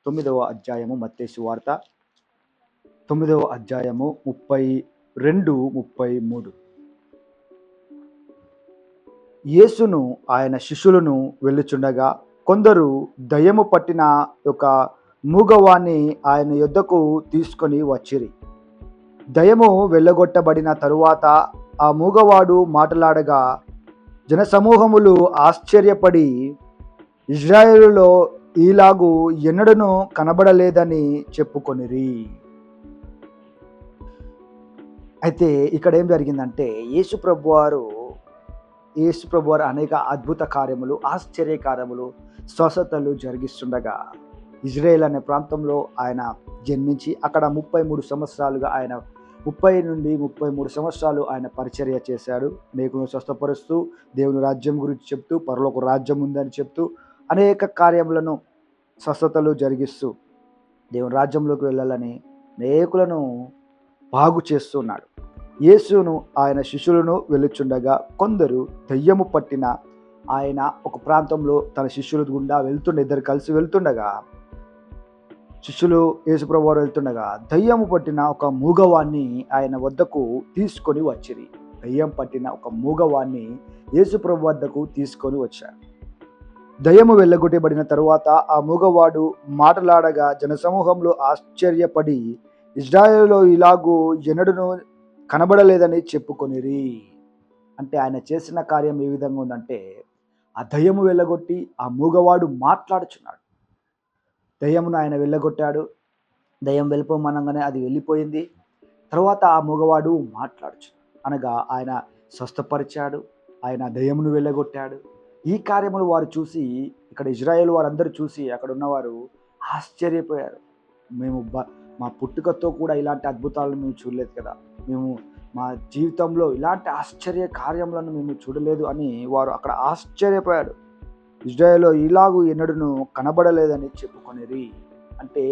9వ అధ్యాయము మత్తయి సువార్త 9వ అధ్యాయము 32, 33. యేసును ఆయన శిష్యులను వెళ్ళుచుండగా కొందరు దయ్యము పట్టిన ఒక మూగవాణ్ణి ఆయన యొద్దకు తీసుకొని వచ్చిరి. దయ్యము వెళ్ళగొట్టబడిన తరువాత ఆ మూగవాడు మాటలాడగా జనసమూహములు ఆశ్చర్యపడి, ఇజ్రాయేలులో ఈలాగు ఎన్నడూనూ కనబడలేదని చెప్పుకొనిరి. అయితే ఇక్కడ ఏం జరిగిందంటే యేసు ప్రభువారు అనేక అద్భుత కార్యములు, ఆశ్చర్య కార్యములు, స్వస్థతలు జరిగిస్తుండగా ఇజ్రాయేల్ అనే ప్రాంతంలో ఆయన జన్మించి అక్కడ 33 సంవత్సరాలుగా ఆయన 30 నుండి 33 సంవత్సరాలు ఆయన పరిచర్య చేశాడు. అనేకులను స్వస్థపరుస్తూ, దేవుని రాజ్యం గురించి చెప్తూ, పరలోక రాజ్యం ఉందని చెప్తూ, అనేక కార్యములను, స్వస్థతలు జరిగిస్తూ దేవుని రాజ్యంలోకి వెళ్ళాలని అనేకులను బాగు చేస్తున్నాడు. యేసును ఆయన శిష్యులను వెళ్ళుచుండగా కొందరు దయ్యము పట్టిన ఆయన ఒక ప్రాంతంలో తన శిష్యుల గుండా ఇద్దరు కలిసి వెళ్తుండగా, శిష్యులు యేసుప్రభు వారు వెళ్తుండగా దయ్యము పట్టిన ఒక మూగవాణ్ణి ఆయన వద్దకు తీసుకొని వచ్చిరి. దయ్యం పట్టిన ఒక మూగవాణ్ణి యేసుప్రభు వద్దకు తీసుకొని వచ్చారు. దయ్యము వెళ్ళగొట్టబడిన తరువాత ఆ మూగవాడు మాటలాడగా జనసమూహంలో ఆశ్చర్యపడి, ఇజ్రాయేలులో ఇలాగూ ఎన్నడూనూ కనబడలేదని చెప్పుకొనిరి. అంటే ఆయన చేసిన కార్యం ఏ విధంగా ఉందంటే, ఆ దయ్యము వెళ్ళగొట్టి ఆ మూగవాడు మాట్లాడుచున్నాడు. దయ్యమును ఆయన వెళ్ళగొట్టాడు. దయ్యం వెళ్ళిపోమనగానే అది వెళ్ళిపోయింది. తర్వాత ఆ మూగవాడు మాట్లాడుచున్నాడు, అనగా ఆయన స్వస్థపరిచాడు, ఆయన దయ్యమును వెళ్ళగొట్టాడు. ఈ కార్యములు వారు చూసి, ఇక్కడ ఇజ్రాయేల్ వారందరూ చూసి అక్కడ ఉన్నవారు ఆశ్చర్యపోయారు. మేము మా పుట్టుకతో కూడా ఇలాంటి అద్భుతాలను మేము చూడలేదు కదా, మేము మా జీవితంలో ఇలాంటి ఆశ్చర్య కార్యములను మేము చూడలేదు అని వారు అక్కడ ఆశ్చర్యపోయాడు. ఇజ్రాయేల్లో ఇలాగూ ఎన్నడూనూ కనబడలేదని చెప్పుకొనిరి. అంటే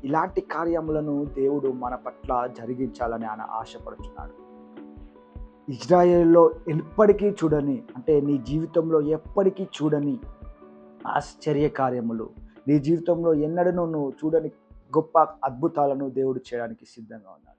ఇలాంటి కార్యములను దేవుడు మన పట్ల జరిగించాలని ఆయన ఆశపడుతున్నాడు. ఇజ్రాయేల్లో ఎప్పటికీ చూడని, అంటే నీ జీవితంలో ఎప్పటికీ చూడని ఆశ్చర్య కార్యములు, నీ జీవితంలో ఎన్నడూ నువ్వు చూడని గొప్ప అద్భుతాలను దేవుడు చేయడానికి సిద్ధంగా ఉన్నాడు.